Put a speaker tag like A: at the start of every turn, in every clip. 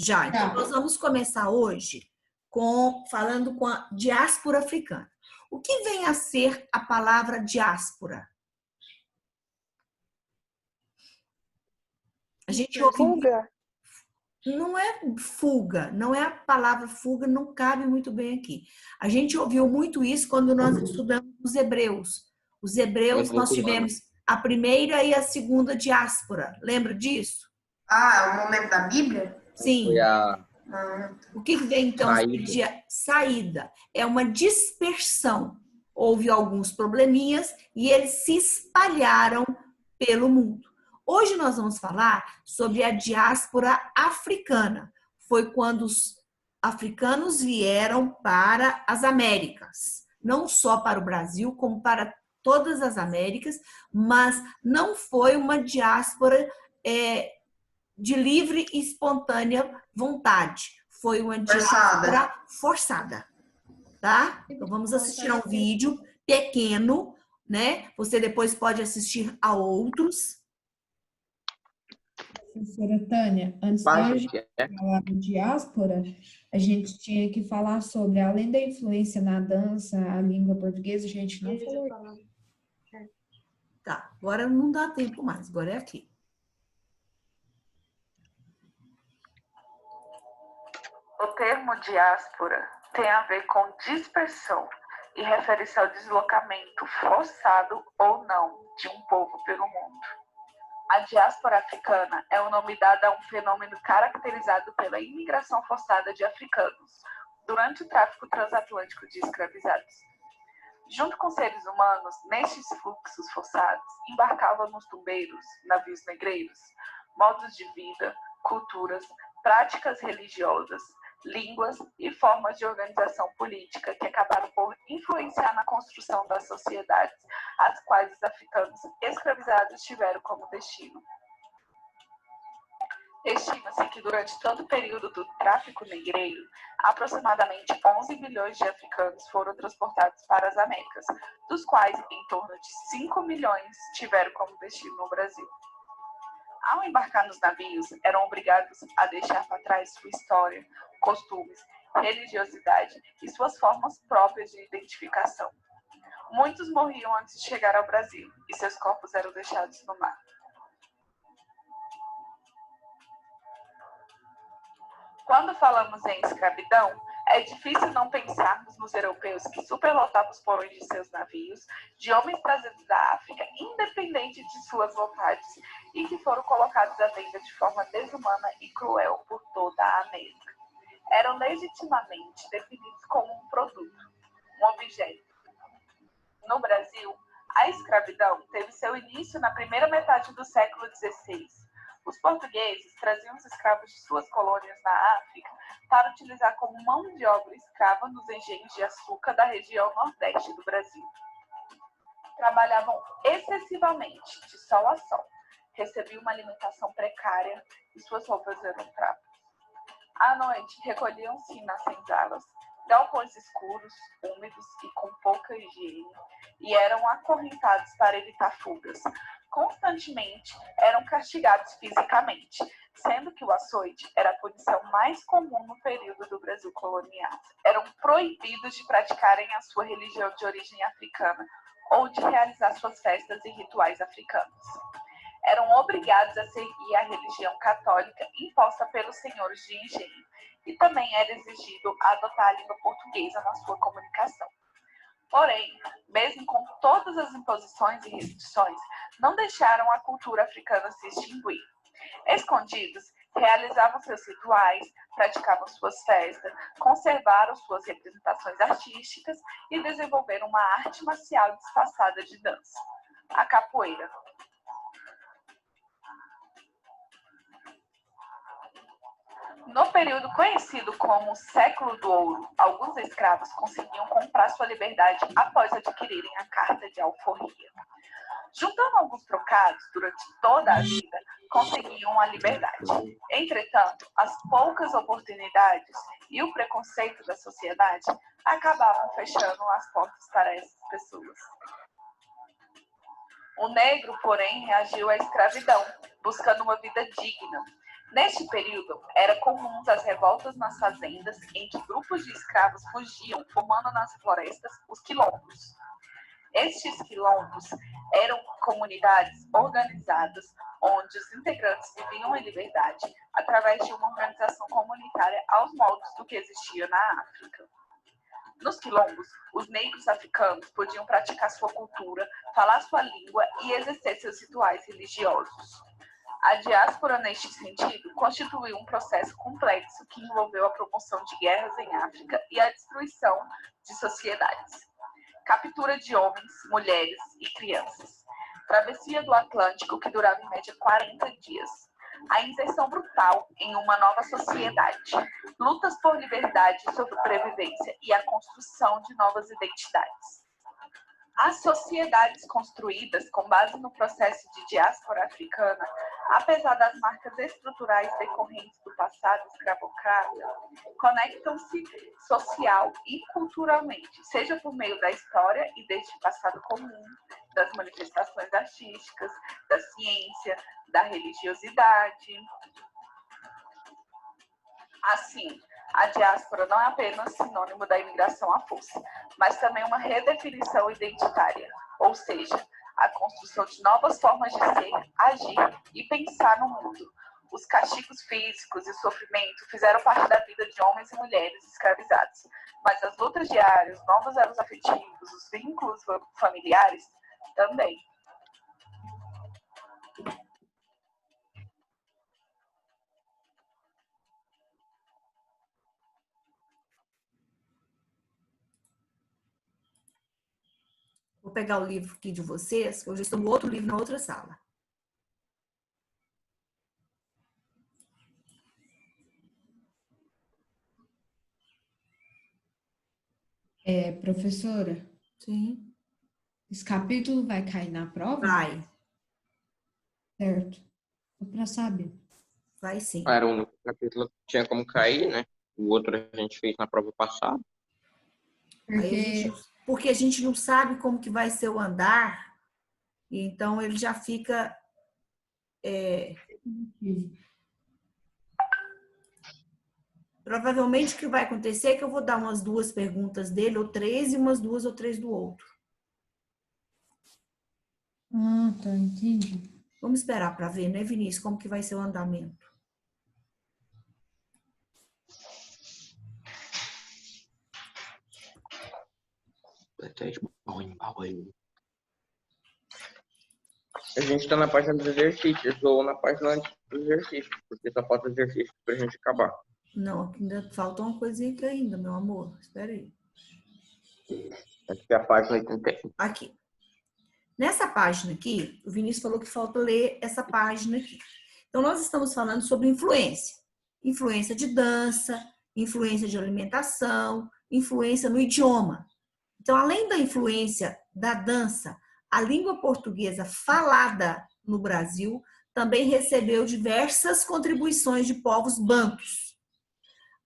A: Já, então nós vamos começar hoje falando com a diáspora africana. O que vem a ser a palavra diáspora? A gente ouve
B: Fuga?
A: não é fuga, não é a palavra fuga, não cabe muito bem aqui. A gente ouviu muito isso quando nós estudamos os hebreus. Os hebreus, nós tivemos a primeira e a segunda diáspora. Lembra disso?
C: Ah, é o momento da Bíblia?
A: Sim.
D: Foi a
A: O que vem então de saída? É uma dispersão. Houve alguns probleminhas e eles se espalharam pelo mundo. Hoje nós vamos falar sobre a diáspora africana. Foi quando os africanos vieram para as Américas. Não só para o Brasil, como para todas as Américas, mas não foi uma diáspora de livre e espontânea vontade. Foi uma diáspora forçada, tá? Então vamos assistir a um vídeo pequeno, né? Você depois pode assistir a outros.
E: Professora Tânia, antes da gente falar de diáspora, a gente tinha que falar sobre, além da influência na dança, a língua portuguesa, a gente não falou.
A: Tá, agora não dá tempo mais, agora é aqui.
F: O termo diáspora tem a ver com dispersão e refere-se ao deslocamento forçado ou não de um povo pelo mundo. A diáspora africana é o nome dado a um fenômeno caracterizado pela imigração forçada de africanos durante o tráfico transatlântico de escravizados. Junto com seres humanos, nestes fluxos forçados, embarcavam nos tumbeiros, navios negreiros, modos de vida, culturas, práticas religiosas, línguas e formas de organização política que acabaram por influenciar na construção das sociedades, as quais os africanos escravizados tiveram como destino. Estima-se que durante todo o período do tráfico negreiro, aproximadamente 11 milhões de africanos foram transportados para as Américas, dos quais em torno de 5 milhões tiveram como destino o Brasil. Ao embarcar nos navios, eram obrigados a deixar para trás sua história, costumes, religiosidade e suas formas próprias de identificação. Muitos morriam antes de chegar ao Brasil e seus corpos eram deixados no mar. Quando falamos em escravidão, é difícil não pensarmos nos europeus que superlotavam os porões de seus navios, de homens trazidos da África, independente de suas vontades, e que foram colocados à venda de forma desumana e cruel por toda a América. Eram legitimamente definidos como um produto, um objeto. No Brasil, a escravidão teve seu início na primeira metade do século XVI. Os portugueses traziam os escravos de suas colônias na África para utilizar como mão de obra escrava nos engenhos de açúcar da região nordeste do Brasil. Trabalhavam excessivamente, de sol a sol, recebiam uma alimentação precária e suas roupas eram trapos. À noite, recolhiam-se nas senzalas, galpões escuros, úmidos e com pouca higiene, e eram acorrentados para evitar fugas. Constantemente eram castigados fisicamente, sendo que o açoite era a punição mais comum no período do Brasil colonial. Eram proibidos de praticarem a sua religião de origem africana ou de realizar suas festas e rituais africanos. Eram obrigados a seguir a religião católica imposta pelos senhores de engenho, e também era exigido adotar a língua portuguesa na sua comunicação. Porém, mesmo com todas as imposições e restrições, não deixaram a cultura africana se extinguir. Escondidos, realizavam seus rituais, praticavam suas festas, conservaram suas representações artísticas e desenvolveram uma arte marcial disfarçada de dança, a capoeira. No período conhecido como Século do Ouro, alguns escravos conseguiam comprar sua liberdade após adquirirem a carta de alforria. Juntando alguns trocados durante toda a vida, conseguiam a liberdade. Entretanto, as poucas oportunidades e o preconceito da sociedade acabavam fechando as portas para essas pessoas. O negro, porém, reagiu à escravidão, buscando uma vida digna. Neste período, era comum as revoltas nas fazendas, em que grupos de escravos fugiam, formando nas florestas os quilombos. Estes quilombos eram comunidades organizadas, onde os integrantes viviam em liberdade, através de uma organização comunitária aos moldes do que existia na África. Nos quilombos, os negros africanos podiam praticar sua cultura, falar sua língua e exercer seus rituais religiosos. A diáspora, neste sentido, constituiu um processo complexo que envolveu a promoção de guerras em África e a destruição de sociedades. Captura de homens, mulheres e crianças. Travessia do Atlântico, que durava em média 40 dias. A inserção brutal em uma nova sociedade. Lutas por liberdade e sobrevivência e a construção de novas identidades. As sociedades construídas com base no processo de diáspora africana, apesar das marcas estruturais decorrentes do passado escravocrata, conectam-se social e culturalmente, seja por meio da história e deste passado comum, das manifestações artísticas, da ciência, da religiosidade. Assim, a diáspora não é apenas sinônimo da imigração à força, mas também uma redefinição identitária, ou seja, a construção de novas formas de ser, agir e pensar no mundo. Os castigos físicos e o sofrimento fizeram parte da vida de homens e mulheres escravizados, mas as lutas diárias, os novos elos afetivos, os vínculos familiares também.
A: Vou pegar o livro aqui de vocês, que eu já estou no outro livro, na outra sala.
E: Professora?
A: Sim.
E: Esse capítulo vai cair na prova?
A: Vai.
E: Certo. Só para saber.
A: Vai sim.
B: Era o único capítulo que tinha como cair, né? O outro a gente fez na prova passada.
A: Porque a gente não sabe como que vai ser o andar, então ele já fica... Provavelmente o que vai acontecer é que eu vou dar umas 2 perguntas dele, ou 3, e umas 2 ou 3 do outro.
E: Ah, tá, entendi.
A: Vamos esperar para ver, né, Vinícius, como que vai ser o andamento.
B: A gente está na página dos exercícios ou na página antes dos exercícios, porque só falta exercício para a gente acabar.
A: Não, ainda falta uma coisinha aqui ainda, meu amor. Espera aí.
B: Acho que é a página 81.
A: Aqui. Nessa página aqui, o Vinícius falou que falta ler essa página aqui. Então, nós estamos falando sobre influência. Influência de dança, influência de alimentação, influência no idioma. Então, além da influência da dança, a língua portuguesa falada no Brasil também recebeu diversas contribuições de povos bantus.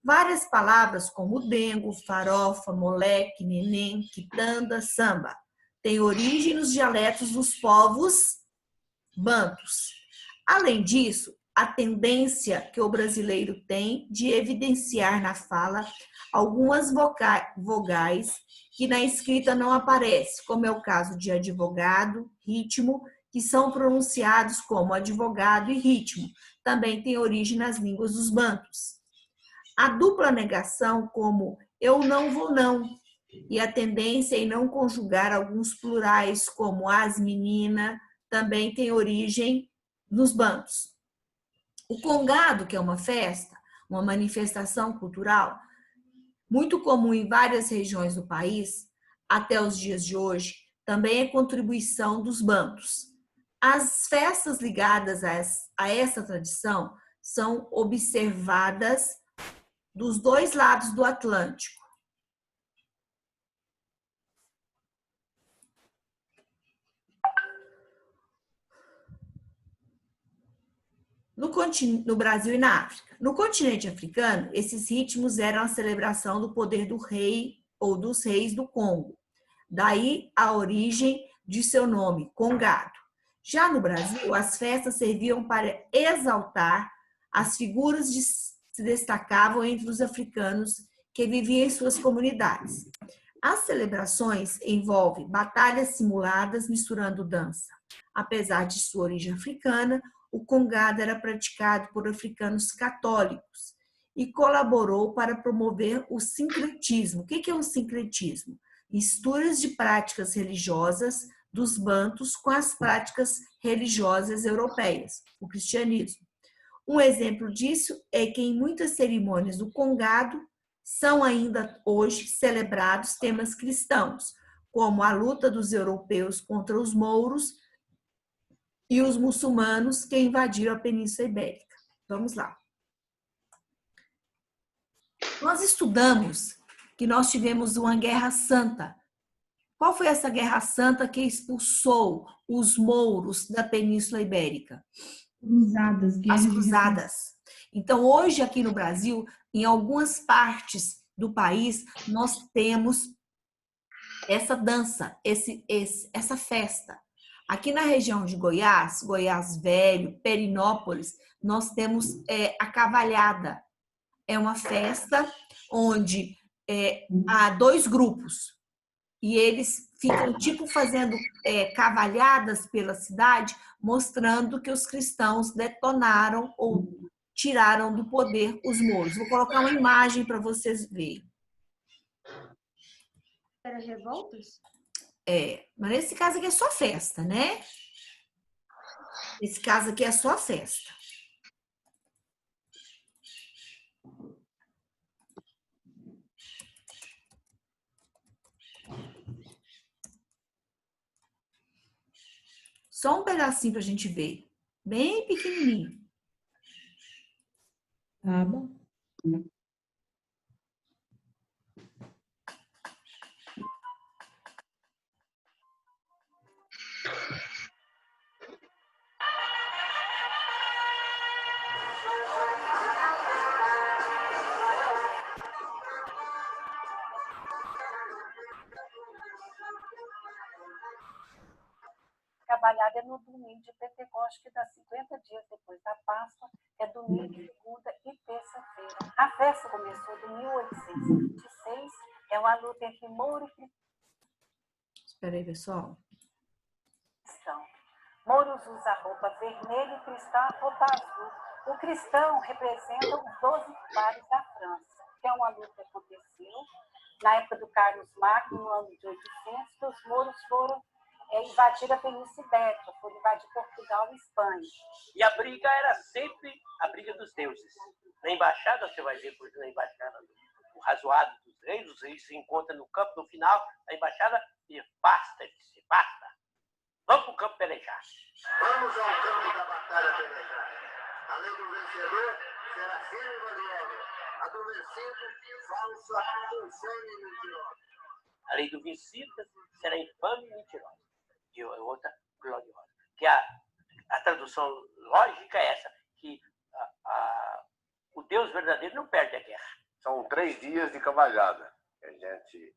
A: Várias palavras como dengo, farofa, moleque, neném, quitanda, samba têm origem nos dialetos dos povos bantus. Além disso, a tendência que o brasileiro tem de evidenciar na fala algumas vogais que na escrita não aparecem, como é o caso de advogado, ritmo, que são pronunciados como advogado e ritmo, também tem origem nas línguas dos bantus. A dupla negação, como eu não vou não, e a tendência em não conjugar alguns plurais, como as menina, também tem origem nos bantus. O congado, que é uma festa, uma manifestação cultural, muito comum em várias regiões do país, até os dias de hoje, também é contribuição dos bantus. As festas ligadas a essa tradição são observadas dos 2 lados do Atlântico. No Brasil e na África. No continente africano, esses ritmos eram a celebração do poder do rei ou dos reis do Congo. Daí a origem de seu nome, congado. Já no Brasil, as festas serviam para exaltar As figuras se destacavam entre os africanos que viviam em suas comunidades. As celebrações envolvem batalhas simuladas misturando dança. Apesar de sua origem africana, o congado era praticado por africanos católicos e colaborou para promover o sincretismo. O que é o sincretismo? Misturas de práticas religiosas dos bantus com as práticas religiosas europeias, o cristianismo. Um exemplo disso é que em muitas cerimônias do congado são ainda hoje celebrados temas cristãos, como a luta dos europeus contra os mouros e os muçulmanos que invadiram a Península Ibérica. Vamos lá. Nós estudamos que nós tivemos uma guerra santa. Qual foi essa guerra santa que expulsou os mouros da Península Ibérica?
E: Cruzadas,
A: As cruzadas. Então, hoje aqui no Brasil, em algumas partes do país, nós temos essa dança, essa festa. Aqui na região de Goiás, Goiás Velho, Perinópolis, nós temos a cavalhada. É uma festa onde há 2 grupos e eles ficam tipo fazendo cavalhadas pela cidade, mostrando que os cristãos detonaram ou tiraram do poder os mouros. Vou colocar uma imagem para vocês verem.
D: Era revoltas?
A: Mas nesse caso aqui é só festa, né? Esse caso aqui é só festa. Só um pedacinho para a gente ver. Bem pequenininho.
E: Tá bom.
G: Cavalhada é no domingo de Pentecostes, que dá 50 dias depois da Páscoa, é domingo, segunda e terça-feira. A festa começou em 1826, é uma luta entre mouro e cristão.
A: Espera aí, pessoal.
G: Mouros usa roupa vermelha e cristão roupa azul. O cristão representa os 12 pares da França, que é uma luta que aconteceu na época do Carlos Magno, no ano de 800, que os mouros foram invadir a Península Ibérica, foram invadir Portugal e Espanha.
H: E a briga era sempre a briga dos deuses. Na embaixada, você vai ver, por exemplo, na embaixada, o razoado dos reis, os reis se encontram no campo, no final, na embaixada, e basta, ele disse, basta. Vamos para o campo pelejar.
I: Vamos ao campo da batalha pelejar. A lei do vencedor será firme e valiosa. A do vencido, falsa, infame e mentirosa.
H: A lei do vencido será infame e mentirosa. E outra gloriosa. Que a tradução lógica é essa, que o Deus verdadeiro não perde a guerra.
I: São 3 dias de cavalhada. A gente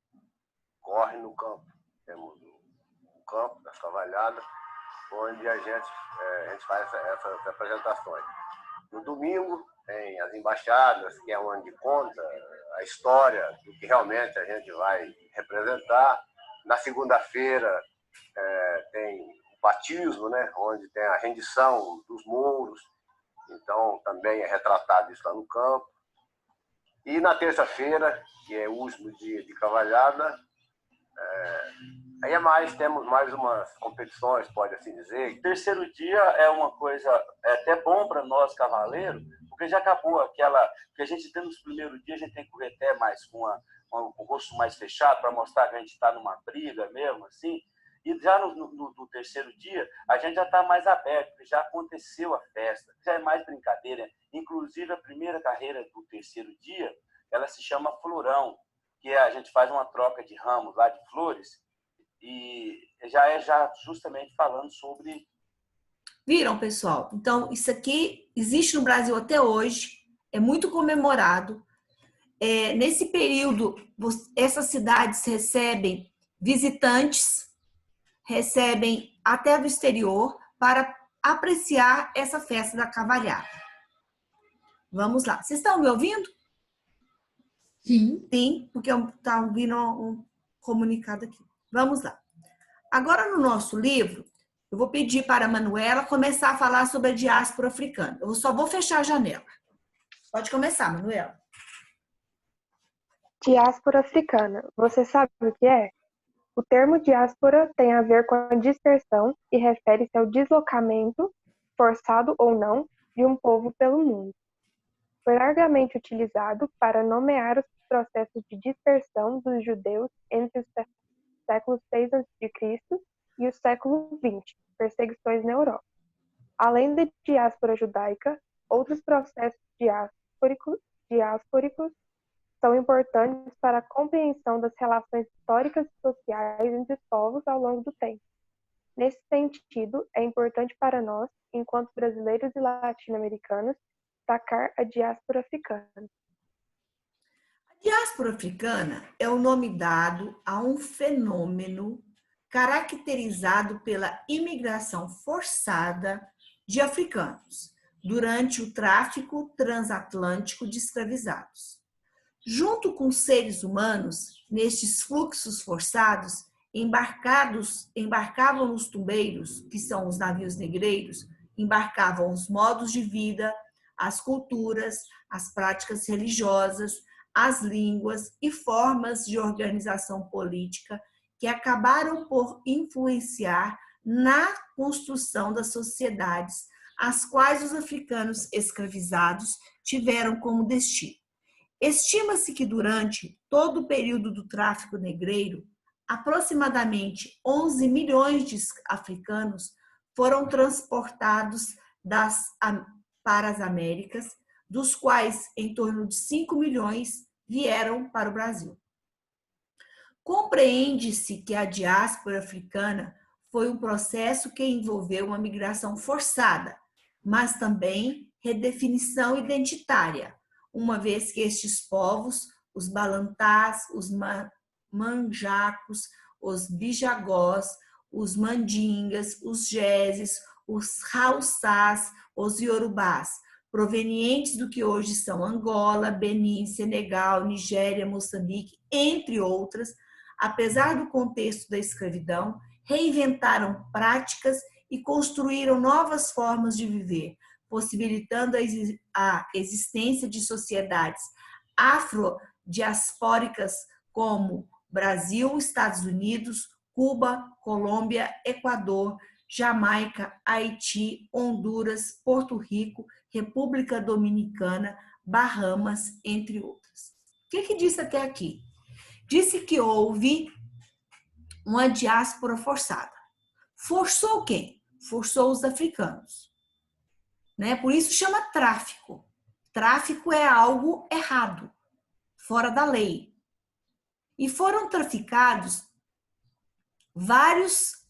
I: corre no campo. Temos o campo das cavalhadas, onde a gente faz essas apresentações. No domingo, tem as embaixadas, que é onde conta a história do que realmente a gente vai representar. Na segunda-feira, tem o batismo, né, onde tem a rendição dos mouros. Então, também é retratado isso lá no campo. E na terça-feira, que é o último dia de cavalhada, temos mais umas competições, pode assim dizer.
J: O terceiro dia é uma coisa até bom para nós, cavaleiros, porque já acabou aquela que a gente tem nos primeiros dias, a gente tem que correr até mais com o rosto mais fechado para mostrar que a gente está numa briga mesmo, assim. E já no terceiro dia, a gente já está mais aberto, porque já aconteceu a festa, já é mais brincadeira. Inclusive, a primeira carreira do terceiro dia, ela se chama Florão, que a gente faz uma troca de ramos lá de flores, e já justamente falando sobre...
A: Viram, pessoal? Então, isso aqui existe no Brasil até hoje, é muito comemorado. Nesse período, essas cidades recebem visitantes, recebem até do exterior para apreciar essa festa da cavalhada. Vamos lá. Vocês estão me ouvindo?
E: Sim.
A: Sim, porque eu estava ouvindo um comunicado aqui. Vamos lá. Agora, no nosso livro, eu vou pedir para a Manuela começar a falar sobre a diáspora africana. Eu só vou fechar a janela. Pode começar, Manuela.
D: Diáspora africana. Você sabe o que é? O termo diáspora tem a ver com a dispersão e refere-se ao deslocamento, forçado ou não, de um povo pelo mundo. Foi largamente utilizado para nomear os processos de dispersão dos judeus entre os séculos 6 a.C. e o século 20, perseguições na Europa. Além da diáspora judaica, outros processos diásporicos são importantes para a compreensão das relações históricas e sociais entre os povos ao longo do tempo. Nesse sentido, é importante para nós, enquanto brasileiros e latino-americanos, destacar a diáspora africana.
A: A diáspora africana é o nome dado a um fenômeno caracterizado pela imigração forçada de africanos durante o tráfico transatlântico de escravizados. Junto com seres humanos, nestes fluxos forçados, embarcavam nos tumbeiros, que são os navios negreiros, embarcavam os modos de vida, as culturas, as práticas religiosas, as línguas e formas de organização política que acabaram por influenciar na construção das sociedades, as quais os africanos escravizados tiveram como destino. Estima-se que durante todo o período do tráfico negreiro, aproximadamente 11 milhões de africanos foram transportados para as Américas, dos quais em torno de 5 milhões vieram para o Brasil. Compreende-se que a diáspora africana foi um processo que envolveu uma migração forçada, mas também redefinição identitária, uma vez que estes povos, os balantás, os manjacos, os bijagós, os mandingas, os jeses, os haussás, os iorubás, provenientes do que hoje são Angola, Benin, Senegal, Nigéria, Moçambique, entre outras, apesar do contexto da escravidão, reinventaram práticas e construíram novas formas de viver, possibilitando a existência de sociedades afrodiaspóricas como Brasil, Estados Unidos, Cuba, Colômbia, Equador, Jamaica, Haiti, Honduras, Porto Rico, República Dominicana, Bahamas, entre outras. O que disse até aqui? Disse que houve uma diáspora forçada. Forçou quem? Forçou os africanos. Né? Por isso chama tráfico. Tráfico é algo errado, fora da lei. E foram traficados vários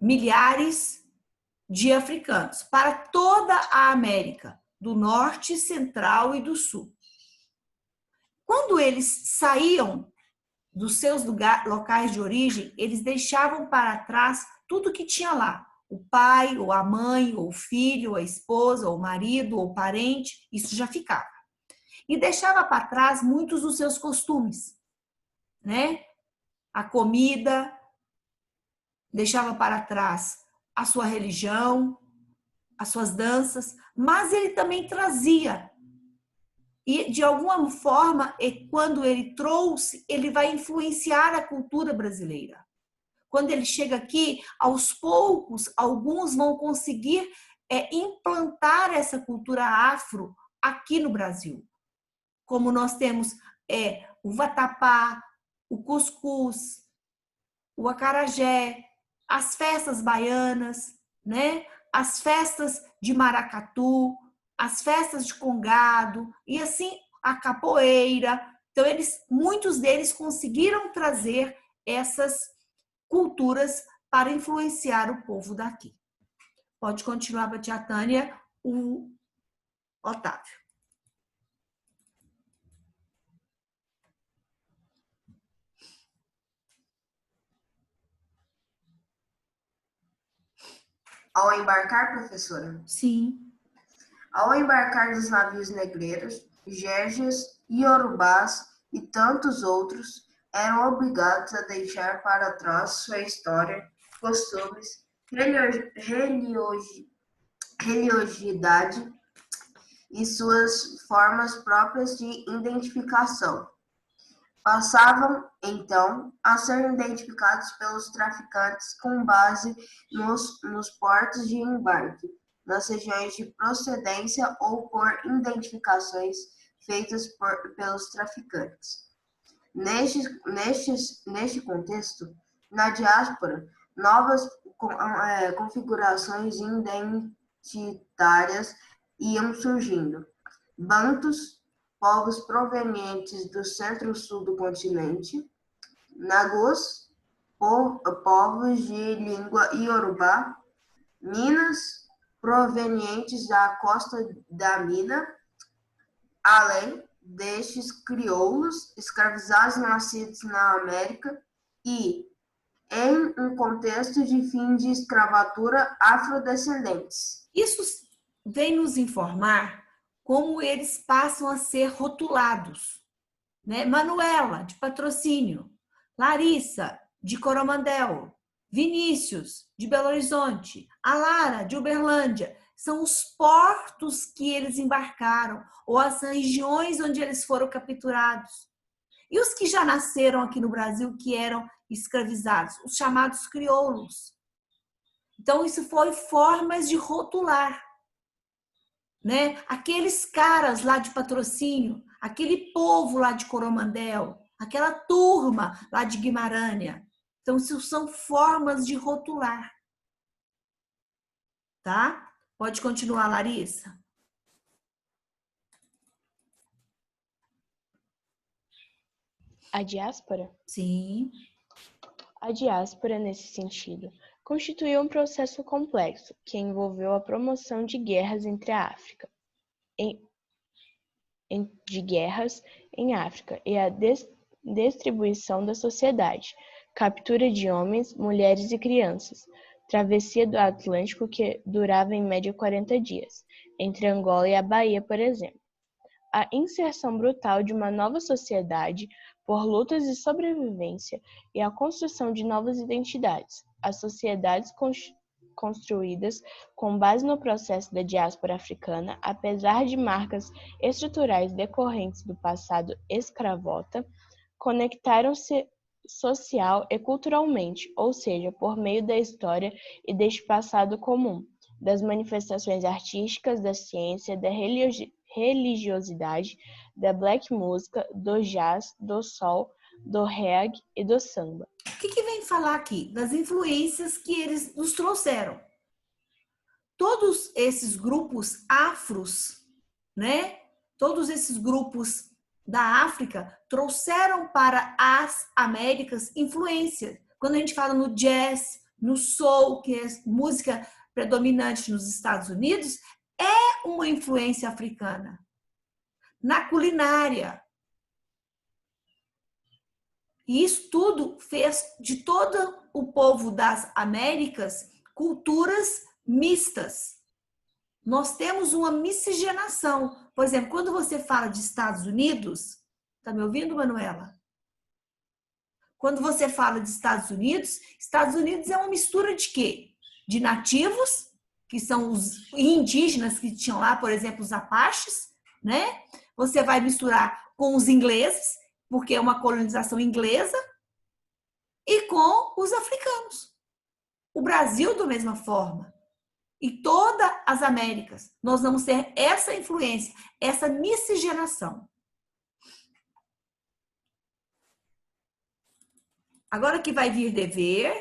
A: milhares de africanos para toda a América, do Norte, Central e do Sul. Quando eles saíam dos seus locais de origem, eles deixavam para trás tudo que tinha lá. O pai, ou a mãe, ou o filho, ou a esposa, ou o marido, ou o parente, isso já ficava. E deixava para trás muitos dos seus costumes, né? A comida, deixava para trás a sua religião, as suas danças, mas ele também trazia. E, de alguma forma, quando ele trouxe, ele vai influenciar a cultura brasileira. Quando ele chega aqui, aos poucos, alguns vão conseguir implantar essa cultura afro aqui no Brasil. Como nós temos o vatapá, o cuscuz, o acarajé, as festas baianas, né? As festas de maracatu, as festas de congado, e assim a capoeira. Então, muitos deles conseguiram trazer essas culturas para influenciar o povo daqui. Pode continuar, tia Tânia, o Otávio.
C: Ao embarcar, professora?
A: Sim.
C: Ao embarcar nos navios negreiros, Jerjes, Iorubás e tantos outros eram obrigados a deixar para trás sua história, costumes, religiosidade e suas formas próprias de identificação. Passavam, então, a ser identificados pelos traficantes com base nos portos de embarque, nas regiões de procedência ou por identificações feitas pelos traficantes. Neste contexto, na diáspora, novas configurações identitárias iam surgindo. Bantus, povos provenientes do centro-sul do continente, Nagôs, povos de língua iorubá, Minas, provenientes da costa da Mina, além destes crioulos escravizados nascidos na América e, em um contexto de fim de escravatura, afrodescendentes.
A: Isso vem nos informar como eles passam a ser rotulados, né? Manuela, de Patrocínio, Larissa, de Coromandel, Vinícius, de Belo Horizonte, a Lara, de Uberlândia. São os portos que eles embarcaram, ou as regiões onde eles foram capturados. E os que já nasceram aqui no Brasil, que eram escravizados, os chamados crioulos. Então, isso foi formas de rotular, né? Aqueles caras lá de Patrocínio, aquele povo lá de Coromandel, aquela turma lá de Guimarães. Então, isso são formas de rotular. Tá? Pode continuar, Larissa.
K: A diáspora?
A: Sim.
K: A diáspora, nesse sentido, constituiu um processo complexo que envolveu a promoção de guerras entre a África, de guerras em África e a distribuição da sociedade, captura de homens, mulheres e crianças, travessia do Atlântico que durava em média 40 dias, entre Angola e a Bahia, por exemplo. A inserção brutal de uma nova sociedade por lutas de sobrevivência e a construção de novas identidades. As sociedades construídas com base no processo da diáspora africana, apesar de marcas estruturais decorrentes do passado escravota, conectaram-se social e culturalmente, ou seja, por meio da história e deste passado comum, das manifestações artísticas, da ciência, da religiosidade, da black música, do jazz, do soul, do reggae e do samba.
A: O que vem falar aqui? Das influências que eles nos trouxeram. Todos esses grupos afros, né? Todos esses grupos da África trouxeram para as Américas influência. Quando a gente fala no jazz, no soul, que é música predominante nos Estados Unidos, é uma influência africana. Na culinária. E isso tudo fez de todo o povo das Américas culturas mistas. Nós temos uma miscigenação. Por exemplo, quando você fala de Estados Unidos, tá me ouvindo, Manuela? Quando você fala de Estados Unidos é uma mistura de quê? De nativos, que são os indígenas que tinham lá, por exemplo, os apaches, né? Você vai misturar com os ingleses, porque é uma colonização inglesa, e com os africanos. O Brasil, da mesma forma. E todas as Américas, nós vamos ter essa influência, essa miscigenação. Agora que vai vir dever,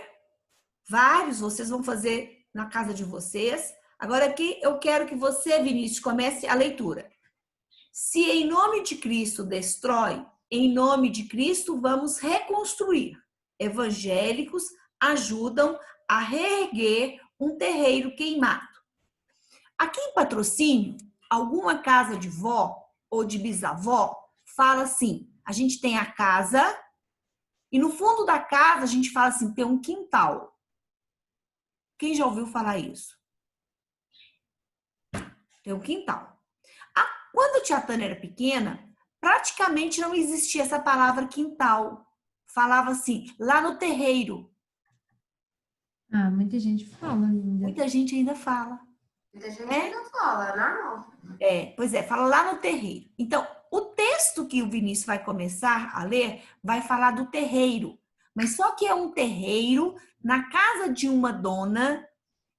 A: vários vocês vão fazer na casa de vocês. Agora aqui eu quero que você, Vinícius, comece a leitura. Se em nome de Cristo destrói, em nome de Cristo vamos reconstruir. Evangélicos ajudam a reerguer um terreiro queimado. Aqui em Patrocínio, alguma casa de vó ou de bisavó fala assim, a gente tem a casa e no fundo da casa a gente fala assim, tem um quintal. Quem já ouviu falar isso? Tem um quintal. Quando a tia Tânia era pequena, praticamente não existia essa palavra quintal. Falava assim, lá no terreiro.
E: Ah, muita gente fala ainda.
A: Muita gente ainda fala.
C: Muita gente ainda fala, é normal.
A: Pois é, fala lá no terreiro. Então, o texto que o Vinícius vai começar a ler vai falar do terreiro. Mas só que é um terreiro na casa de uma dona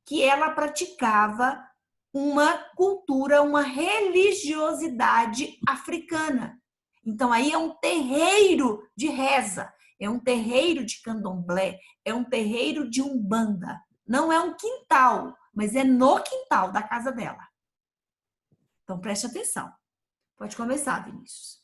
A: que ela praticava uma cultura, uma religiosidade africana. Então, aí é um terreiro de reza, é um terreiro de candomblé, é um terreiro de umbanda. Não é um quintal, mas é no quintal da casa dela. Então, preste atenção. Pode começar, Vinícius.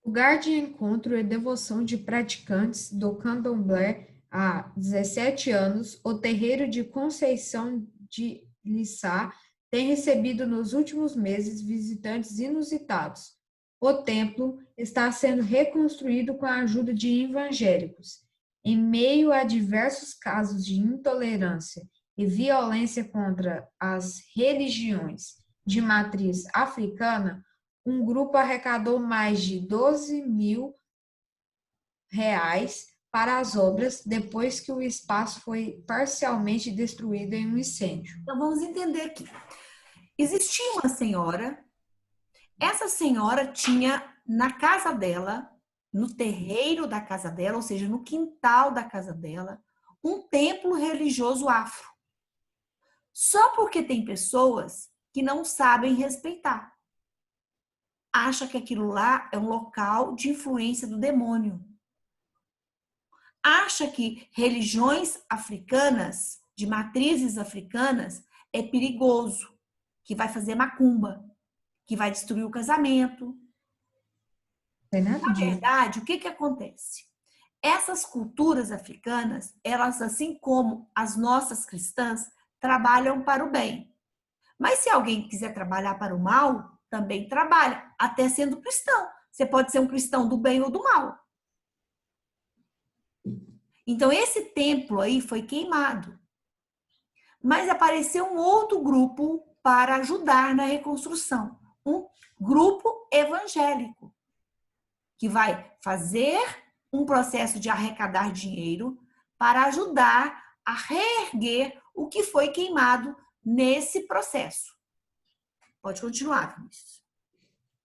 E: Lugar de encontro e devoção de praticantes do candomblé há 17 anos, o terreiro de Conceição de Lissá tem recebido nos últimos meses visitantes inusitados. O templo está sendo reconstruído com a ajuda de evangélicos. Em meio a diversos casos de intolerância e violência contra as religiões de matriz africana, um grupo arrecadou mais de 12 mil reais para as obras depois que o espaço foi parcialmente destruído em um incêndio.
A: Então, vamos entender aqui. Existia uma senhora, essa senhora tinha na casa dela, no terreiro da casa dela, ou seja, no quintal da casa dela, um templo religioso afro. Só porque tem pessoas que não sabem respeitar. Acha que aquilo lá é um local de influência do demônio. Acha que religiões africanas, de matrizes africanas, é perigoso, que vai fazer macumba, que vai destruir o casamento. Na verdade, o que acontece? Essas culturas africanas, elas, assim como as nossas cristãs, trabalham para o bem. Mas se alguém quiser trabalhar para o mal, também trabalha, até sendo cristão. Você pode ser um cristão do bem ou do mal. Então, esse templo aí foi queimado. Mas apareceu um outro grupo para ajudar na reconstrução. Um grupo evangélico, que vai fazer um processo de arrecadar dinheiro para ajudar a reerguer o que foi queimado nesse processo. Pode continuar, Vinícius.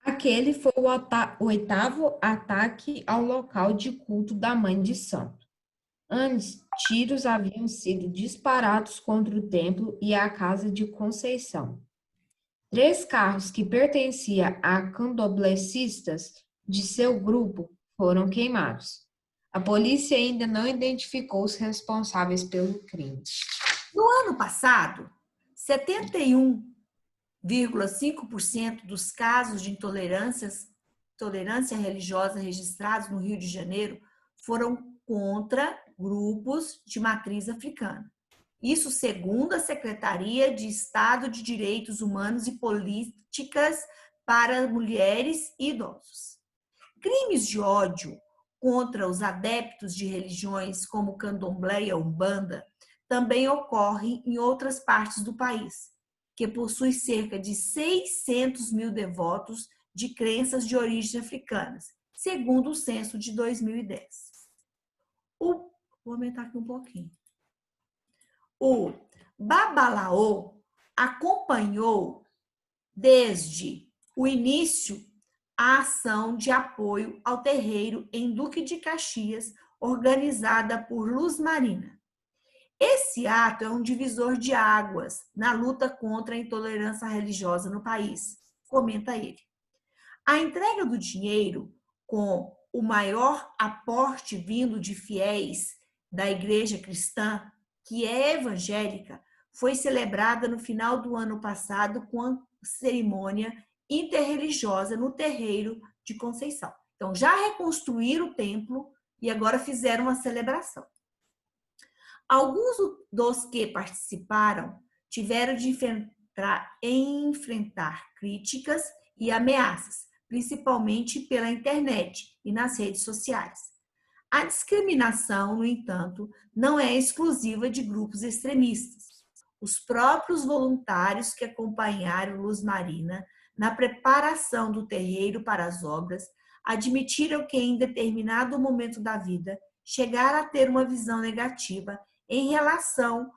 E: Aquele foi o 8º ataque ao local de culto da Mãe de Santo. Antes, tiros haviam sido disparados contra o templo e a casa de Conceição. 3 carros que pertenciam a candomblecistas de seu grupo foram queimados. A polícia ainda não identificou os responsáveis pelo crime.
A: No ano passado, 71,5% dos casos de intolerância religiosa registrados no Rio de Janeiro foram contra grupos de matriz africana. Isso segundo a Secretaria de Estado de Direitos Humanos e Políticas para Mulheres e Idosos. Crimes de ódio contra os adeptos de religiões como o candomblé e a umbanda também ocorrem em outras partes do país, que possui cerca de 600 mil devotos de crenças de origem africanas, segundo o censo de 2010. Vou aumentar aqui um pouquinho. O Babalaô acompanhou desde o início a ação de apoio ao terreiro em Duque de Caxias, organizada por Luz Marina. Esse ato é um divisor de águas na luta contra a intolerância religiosa no país, comenta ele. A entrega do dinheiro, com o maior aporte vindo de fiéis da igreja cristã, que é evangélica, foi celebrada no final do ano passado com a cerimônia interreligiosa no terreiro de Conceição. Então, já reconstruíram o templo e agora fizeram uma celebração. Alguns dos que participaram tiveram de enfrentar críticas e ameaças, principalmente pela internet e nas redes sociais. A discriminação, no entanto, não é exclusiva de grupos extremistas. os próprios voluntários que acompanharam Luz Marina na preparação do terreiro para as obras admitiram que em determinado momento da vida chegaram a ter uma visão negativa em relação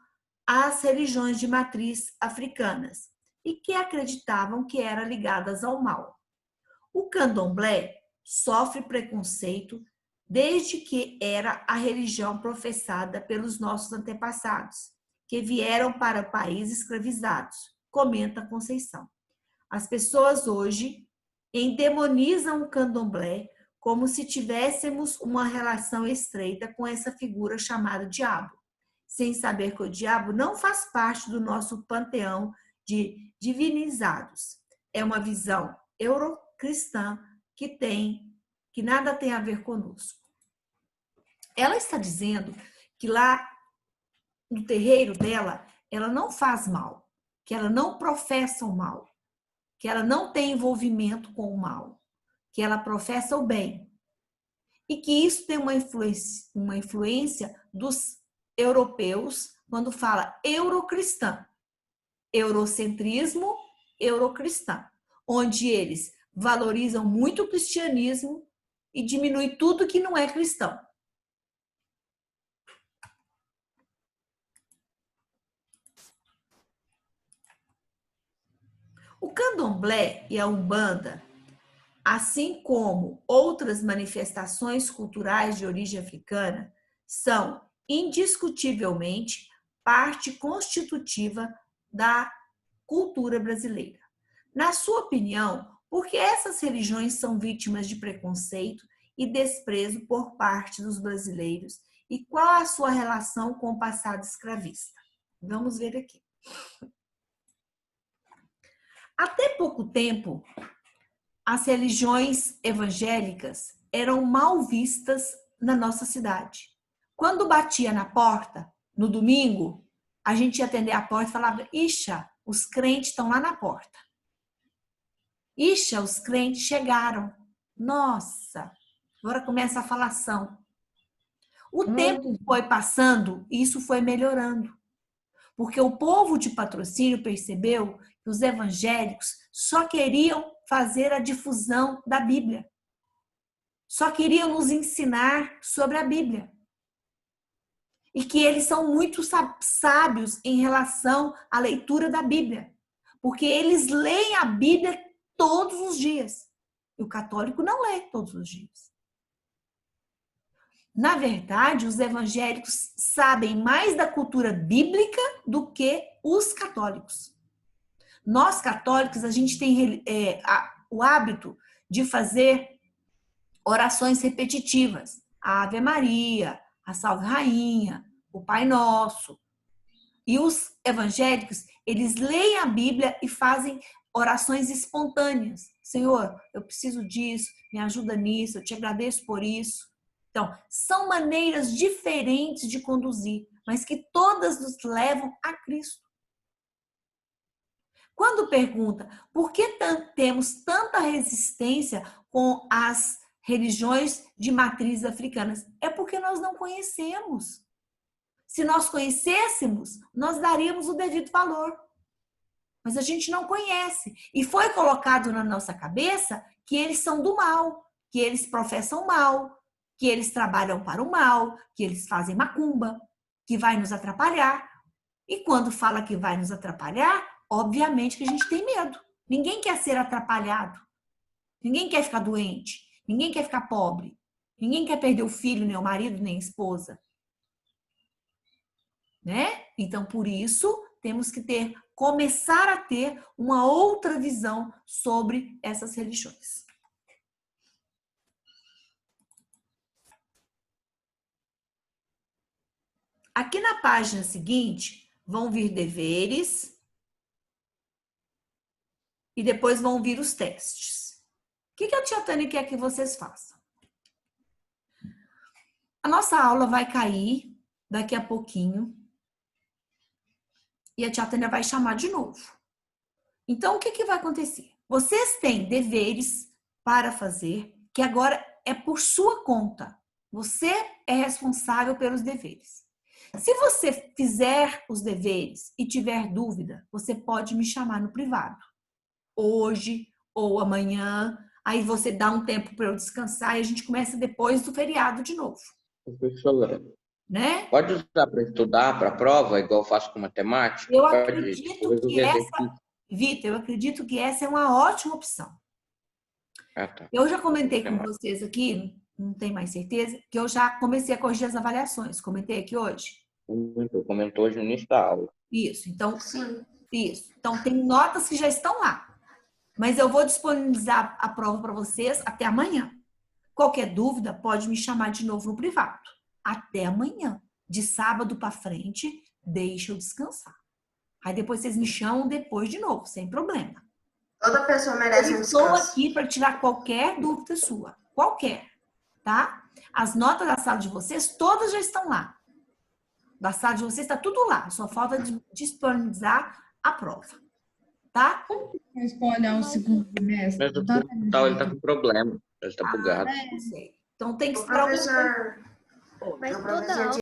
A: às religiões de matriz africanas e que acreditavam que eram ligadas ao mal. O candomblé sofre preconceito desde que era a religião professada pelos nossos antepassados, que vieram para o país escravizados, comenta Conceição. As pessoas hoje endemonizam o candomblé como se tivéssemos uma relação estreita com essa figura chamada diabo, sem saber que o diabo não faz parte do nosso panteão de divinizados. É uma visão eurocristã que nada tem a ver conosco. Ela está dizendo que lá no terreiro dela, ela não faz mal, que ela não professa o mal, que ela não tem envolvimento com o mal, que ela professa o bem. E que isso tem uma influência dos europeus quando fala eurocristã, eurocentrismo, eurocristã, onde eles valorizam muito o cristianismo e diminuem tudo que não é cristão. O candomblé e a umbanda, assim como outras manifestações culturais de origem africana, são indiscutivelmente parte constitutiva da cultura brasileira. Na sua opinião, por que essas religiões são vítimas de preconceito e desprezo por parte dos brasileiros e qual a sua relação com o passado escravista? Vamos ver aqui. Até pouco tempo, as religiões evangélicas eram mal vistas na nossa cidade. Quando batia na porta, no domingo, a gente ia atender a porta e falava: "Ixa, os crentes estão lá na porta. Ixa, os crentes chegaram. Nossa, agora começa a falação." O tempo foi passando e isso foi melhorando. Porque o povo de Patrocínio percebeu que os evangélicos só queriam fazer a difusão da Bíblia. Só queriam nos ensinar sobre a Bíblia. E que eles são muito sábios em relação à leitura da Bíblia. Porque eles leem a Bíblia todos os dias. E o católico não lê todos os dias. Na verdade, os evangélicos sabem mais da cultura bíblica do que os católicos. Nós, católicos, a gente tem o hábito de fazer orações repetitivas. A Ave Maria, a Salve Rainha, o Pai Nosso. E os evangélicos, eles leem a Bíblia e fazem orações espontâneas. Senhor, eu preciso disso, me ajuda nisso, eu te agradeço por isso. Então, são maneiras diferentes de conduzir, mas que todas nos levam a Cristo. Quando pergunta por que temos tanta resistência com as religiões de matriz africanas, é porque nós não conhecemos. Se nós conhecêssemos, nós daríamos o devido valor. Mas a gente não conhece. E foi colocado na nossa cabeça que eles são do mal, que eles professam mal, que eles trabalham para o mal, que eles fazem macumba, que vai nos atrapalhar. E quando fala que vai nos atrapalhar, obviamente que a gente tem medo. Ninguém quer ser atrapalhado. Ninguém quer ficar doente. Ninguém quer ficar pobre. Ninguém quer perder o filho, nem o marido, nem a esposa. Né? Então, por isso, temos que começar a ter uma outra visão sobre essas religiões. Aqui na página seguinte, vão vir deveres e depois vão vir os testes. O que a tia Tânia quer que vocês façam? A nossa aula vai cair daqui a pouquinho e a tia Tânia vai chamar de novo. Então, o que vai acontecer? Vocês têm deveres para fazer, que agora é por sua conta. Você é responsável pelos deveres. Se você fizer os deveres e tiver dúvida, você pode me chamar no privado. Hoje ou amanhã. Aí você dá um tempo para eu descansar e a gente começa depois do feriado de novo.
B: Professora,
A: Né?
B: pode usar para estudar para a prova, igual eu faço com matemática?
A: Eu
B: Pode,
A: acredito que essa, Vitor, eu acredito que essa é uma ótima opção.
B: Ah, tá.
A: Eu já comentei com vocês aqui, não tenho mais certeza, que eu já comecei a corrigir as avaliações. Comentei aqui hoje?
B: Comentou hoje no início da aula.
A: Isso, então,
C: Sim.
A: isso. Então, tem notas que já estão lá. Mas eu vou disponibilizar a prova para vocês até amanhã. Qualquer dúvida, pode me chamar de novo no privado. Até amanhã. De sábado para frente, deixa eu descansar. Aí depois vocês me chamam depois de novo, sem problema.
C: Toda pessoa merece um
A: Eu estou
C: descanso.
A: aqui para tirar qualquer dúvida sua. Qualquer. Tá? As notas da sala de vocês, todas já estão lá. Da sala de vocês está tudo lá. Só falta de disponibilizar a prova. Tá?
E: Mas para olhar o segundo semestre.
B: Mas o tal, ele tá com problema. Ele tá bugado.
A: Não sei. Então tem que
C: O
A: esperar
C: professor...
L: Mas
C: o
L: toda
C: professor
L: aula